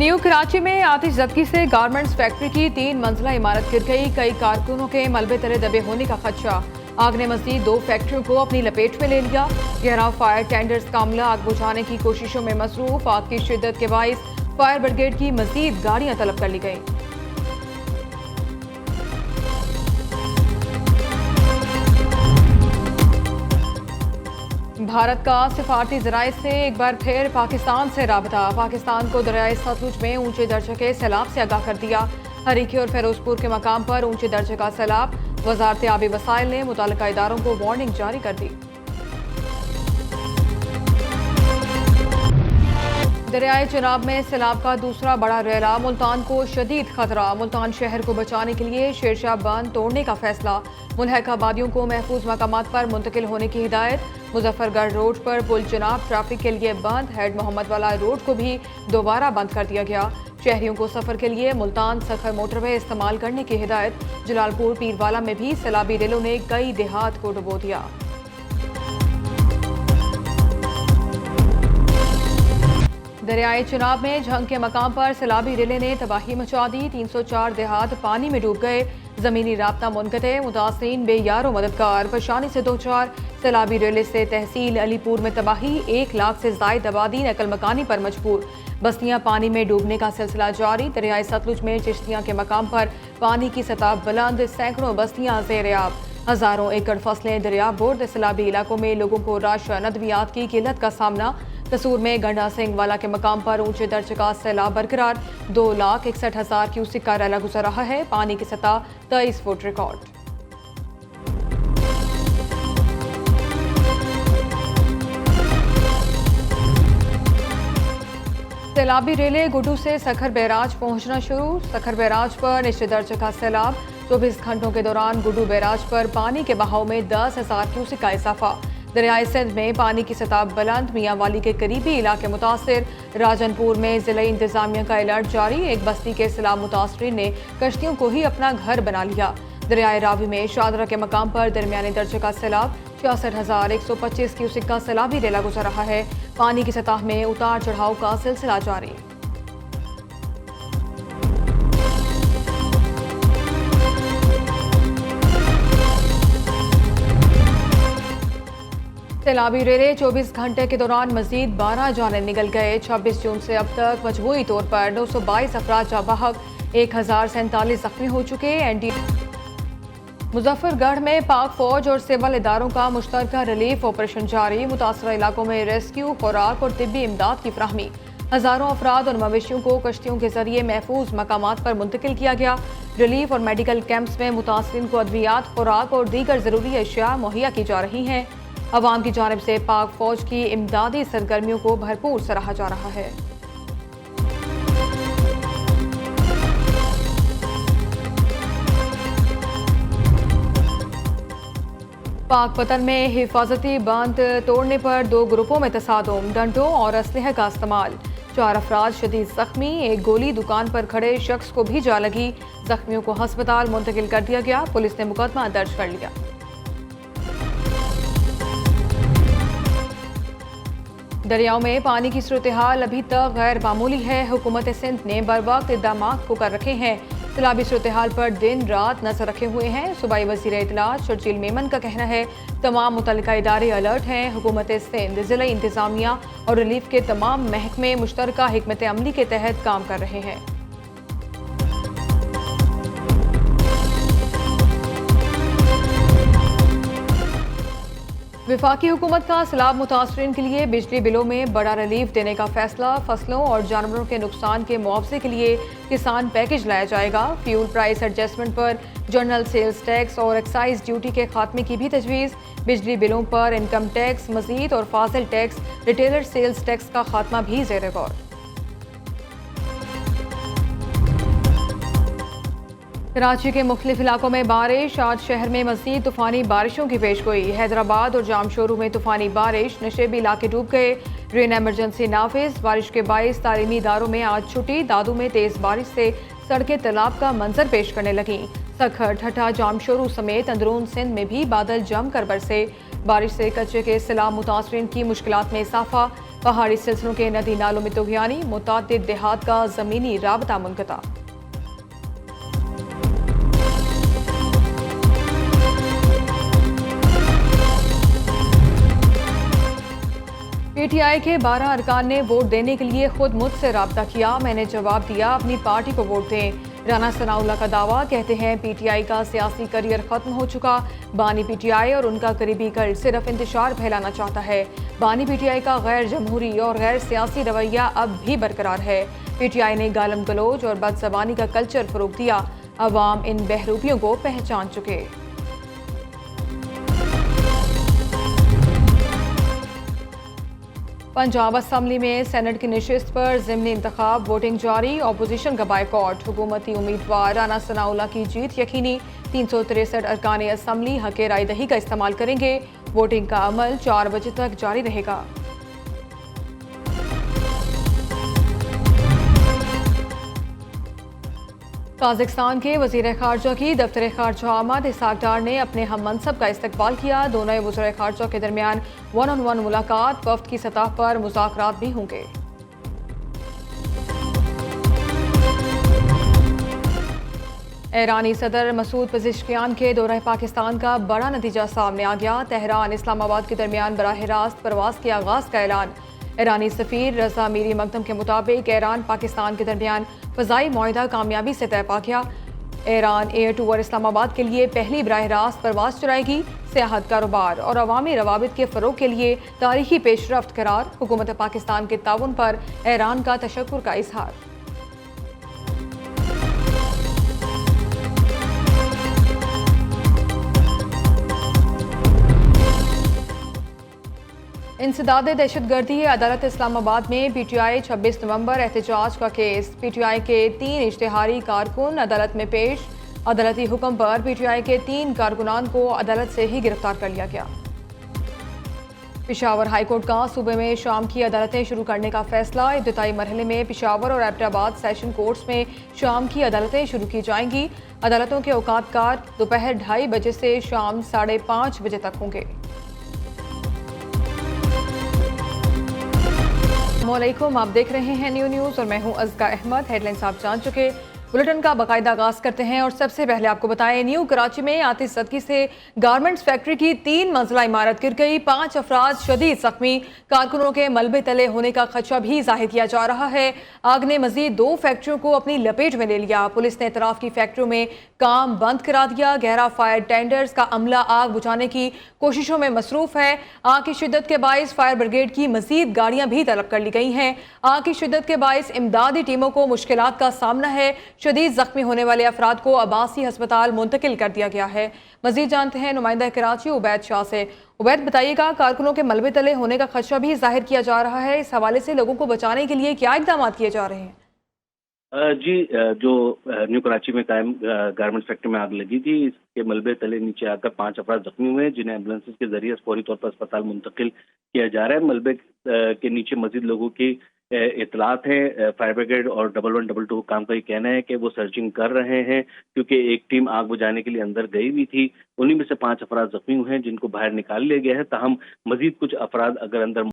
New Karachi में आतिशज़दगी से garments factory की 3 मंजिला इमारत गिर गई। कई कारकुनों के मलबे तले दबे होने का खदशा। आग ने मजीद 2 फैक्ट्रियों को अपनी लपेट में ले लिया। 11 फायर टेंडर्स का अमला आग बुझाने की कोशिशों में मसरूफ। आग की शिद्दत के बाइस फायर ब्रिगेड की मजीद गाड़ियां तलब कर ली गई। भारत का सिफारती जराये से एक बार फिर पाकिस्तान से राबता। पाकिस्तान को दरियाए सतलुज में ऊंचे दर्जे के सैलाब से आगाह कर दिया। हरीकी और फिरोजपुर के मकाम पर ऊंचे दर्जे का सैलाब। वजारत आबी वसाइल ने मुतल्लिका इदारों को वार्निंग जारी कर दी। दरियाए चिनाब में सैलाब का दूसरा बड़ा रेला। मुल्तान को शदीद खतरा। मुल्तान शहर को बचाने के लिए शेरशाह बांध तोड़ने का फैसला। मुल्हका आबादियों को महफूज मकामात पर मुंतकिल होने की हिदायत। मुजफ्फरगढ़ रोड पर पुल चिनाब ट्रैफिक के लिए बंद। हेड मोहम्मद वाला रोड को भी दोबारा बंद कर दिया गया। शहरियों को सफर के लिए मुल्तान सखर मोटरवे इस्तेमाल करने की हिदायत। जलालपुर पीरवाला में भी सैलाबी रेलों ने कई देहात को डुबो दिया। दरियाए चिनाब में झंग के मकाम पर सैलाबी रेले ने तबाही मचा दी। 304 देहात पानी में डूब गए। जमीनी राब्ता मुनक़ते। मुतासिरीन बेयारो मददगार। परेशानी से दो चार। सैलाबी रेले से तहसील अलीपुर में तबाही। 1 लाख से जायद आबादी नकल मकानी पर मजबूर। बस्तियां पानी में डूबने का सिलसिला जारी। दरियाए सतलुज में चिश्तियां के मकाम पर पानी की सतह बुलंद। सैकड़ों बस्तियां ज़ेर-ए-आब। हजारों एकड़ फसलें दरियाब बुर्द। सैलाबी इलाकों में लोगों को राशन अद्वियात की किल्लत का सामना। कसूर में गंडा सिंह वाला के मकाम पर ऊंचे दर्जे का सैलाब बरकरार। 2,61,000 क्यूसिक का रैला गुजर रहा है। पानी की सतह 23 फुट रिकॉर्ड। सैलाबी रेले गुड्डू से सखर बैराज पहुंचना शुरू। सखर बैराज पर निचले दर्जे का सैलाब। 24 घंटों के दौरान गुड्डू बैराज पर पानी के बहाव में 10,000 क्यूसिक का इजाफा। दरियाए सिंध में पानी की सतह बुलंद। मियां वाली के करीबी इलाके मुतासिर। राजनपुर में जिला इंतजामिया का अलर्ट जारी। एक बस्ती के सैलाब मुतासरीन ने कश्तियों को ही अपना घर बना लिया। दरियाए रावी में शादरा के मकाम पर दरमियाने दर्जे का सैलाब। 66,125 क्यूसिक का सैलाबी रेला गुजर रहा है। पानी की सतह में उतार चढ़ाव का सिलसिला जारी। सैलाबी रेले 24 घंटे के दौरान मजीद 12 जाने निकल गए। 26 जून से अब तक मजमूई तौर पर 922 अफराद जाबाहक। 1047 जख्मी हो चुके। एनडी मुजफ्फरगढ़ में पाक फौज और सिविल इदारों का मुश्तरका रिलीफ ऑपरेशन जारी। मुतासरा इलाकों में रेस्क्यू, खुराक और तिब्बी इमदाद की फ्राहमी। हजारों अफराद और मवेशियों को कश्तियों के जरिए महफूज मकामात पर मुंतकिल किया गया। रिलीफ और मेडिकल कैंप्स में मुतासरीन को अद्वियात, खुराक और दीगर जरूरी अशिया मुहैया की जा रही हैं। अवाम की जानिब से पाक फौज की इमदादी सरगर्मियों को भरपूर सराहा जा रहा है। पाकपतन में हिफाजती बांध तोड़ने पर 2 ग्रुपों में तसादुम। डंडों और असलहे का इस्तेमाल। 4 अफराद शदीद जख्मी। एक गोली दुकान पर खड़े शख्स को भी जा लगी। जख्मियों को हस्पताल मुंतकिल कर दिया गया। पुलिस ने मुकदमा दर्ज कर लिया। दरियाओं में पानी की सूरत हाल अभी तक गैर मामूली है। हुकूमत सिंध ने बर वक्त इक़दाम को कर रखे हैं। सैलाबी सूरत हाल पर दिन रात नजर रखे हुए हैं। सूबाई वज़ीर इत्तलात शर्जील मेमन का कहना है तमाम मुतल्लिका इदारे अलर्ट हैं। हुकूमत सिंध, जिला इंतजामिया और रिलीफ के तमाम महकमे मुश्तरका हिकमत अमली के तहत काम कर रहे हैं। वफाकी हुकूमत का सैलाब मुतासरीन के लिए बिजली बिलों में बड़ा रिलीफ देने का फैसला। फसलों और जानवरों के नुकसान के मुआवजे के लिए किसान पैकेज लाया जाएगा। फ्यूल प्राइस एडजस्टमेंट पर जनरल सेल्स टैक्स और एक्साइज ड्यूटी के खात्मे की भी तजवीज़। बिजली बिलों पर इनकम टैक्स मजीद और फाजिल टैक्स, रिटेलर सेल्स टैक्स का खात्मा भी ज़ेर गौर। कराची के मुख्तलिफ इलाकों में बारिश। आज शहर में मज़ीद तूफ़ानी बारिशों की पेशगोई। हैदराबाद और जामशोरू में तूफ़ानी बारिश। नशेबी इलाके डूब गए। रेन एमरजेंसी नाफिज। बारिश के बाइस तालीमी इदारों में आज छुट्टी। दादू में तेज़ बारिश से सड़कें तालाब का मंजर पेश करने लगीं। सखर, ठठा, जामशोरू समेत अंदरून सिंध में भी बादल जम कर बरसे। बारिश से कच्चे के सैलाब मुतासरीन की मुश्किलात में इजाफा। पहाड़ी सिलसिलों के नदी नालों में तुगयानी, मुतादिद देहात का जमीनी राबता मुनक़ता। पीटीआई के 12 अरकान ने वोट देने के लिए खुद मुझसे राब्ता किया। मैंने जवाब दिया अपनी पार्टी को वोट दें। राना सनाउल्लाह का दावा, कहते हैं पीटीआई का सियासी करियर खत्म हो चुका। बानी पीटीआई और उनका करीबी कल सिर्फ इंतशार फैलाना चाहता है। बानी पीटीआई का गैर जमहूरी और गैर सियासी रवैया अब भी बरकरार है। पीटीआई ने गालम गलोच और बदज़बानी का कल्चर फरोग दिया। अवाम इन बहरूपियों को पहचान चुके। पंजाब असम्बली में सेनेट की नशिस्त पर ज़िमनी इंतखाब, वोटिंग जारी, अपोजिशन का बायकॉट। हुकूमती उम्मीदवार राना सनाउल्लाह की जीत यकीनी। 363 अरकान असम्बली हक राय दही का इस्तेमाल करेंगे। वोटिंग का अमल 4 बजे तक जारी रहेगा। काज़ाकिस्तान के वज़ीर ख़ारजा की दफ्तर ख़ारजा अहमद इसहाक डार ने अपने हम मनसब का इस्तकबाल किया। दोनों वज़ीर ख़ारजा के दरमियान वन ऑन वन मुलाकात, वफ़द की सतह पर मुज़ाकरात भी होंगे। ईरानी सदर मसूद पेज़ेश्कियान के दौरे पाकिस्तान का बड़ा नतीजा सामने आ गया। तेहरान इस्लामाबाद के दरमियान बराह रास्त परवास के आगाज़ का ऐलान। ईरानी सफ़ीर रज़ा मीरी मकदम के मुताबिक ईरान पाकिस्तान के दरमियान फ़ज़ाई मुआहिदा कामयाबी से तय पा गया। ईरान एयर टूर इस्लामाबाद के लिए पहली बराह रास्त परवास चलाएगी। सियाहत, कारोबार और अवामी रवाबित के फ़रोग के लिए तारीखी पेशरफ्त करार। हुकूमत पाकिस्तान के ताउन पर ईरान का तशक्कुर का इजहार। इंसदाद दहशतगर्दी, अदालत इस्लामाबाद में पीटीआई 26 नवंबर एहतजाज का केस। पीटीआई के 3 इश्तिहारी कारकुन अदालत में पेश। अदालती हुक्म पर पीटीआई के 3 कारकुनान को अदालत से ही गिरफ्तार कर लिया गया। पेशावर हाईकोर्ट का सूबे में शाम की अदालतें शुरू करने का फैसला। इब्तदाई मरहले में पेशावर और एबटाबाद सेशन कोर्ट्स में शाम की अदालतें शुरू की जाएंगी। अदालतों के औकातकार दोपहर 2:30 बजे से शाम 5:30 बजे तक होंगे। अस्सलामुअलैकुम, आप देख रहे हैं न्यू न्यूज़ और मैं हूं अज़का अहमद। हेडलाइंस आप जान चुके। बुलेटिन का बाकायदा आगाज करते हैं और सबसे पहले आपको बताएं, न्यू कराची में आतिशज़दगी से गारमेंट्स फैक्ट्री की 3 मंजिला इमारत गिर गई। 5 अफराद शदीद जख्मी। कारकुनों के मलबे तले होने का खदशा भी जाहिर किया जा रहा है। आग ने मजीद 2 फैक्ट्रियों को अपनी लपेट में ले लिया। पुलिस ने इतराफ की फैक्ट्रियों में काम बंद करा दिया। गहरा फायर टेंडर्स का अमला आग बुझाने की कोशिशों में मसरूफ है। आग की शिद्दत के बायस फायर ब्रिगेड की मजीद गाड़ियां भी तलब कर ली गई हैं। आग की शिद्दत के बायस इमदादी टीमों को मुश्किलात का सामना है। शदीद जख्मी होने वाले अफराद को अब्बासी अस्पताल मुंतकिल कर दिया गया है। मजीद जानते हैं नुमाइंदा कराची उबैद शाह से। उबैद, बताइएगा, कारकुनों के मलबे तले होने का खदशा भी जाहिर किया जा रहा है। इस हवाले से लोगों को बचाने के लिए क्या इकदाम किए जा रहे हैं? जी, जो न्यू कराची में कायम गारमेंट फैक्ट्री में आग लगी थी, इसके मलबे तले नीचे आकर 5 अफराद जख्मी हुए हैं, जिन्हें एम्बुलेंस के जरिए फौरी तौर पर अस्पताल मुंतकिल किया जा रहा है। मलबे के नीचे मजीद लोगों की इतलात है। फायर ब्रिगेड और 1112 काम का ये कहना है कि वो सर्चिंग कर रहे हैं, क्योंकि एक टीम आग बुझाने के लिए अंदर गई हुई थी। उन्हीं में से 5 अफराद जख्मी हुए हैं, जिनको बाहर निकाल लिया गया है। ताहम मजीद कुछ अफराद अगर अंदर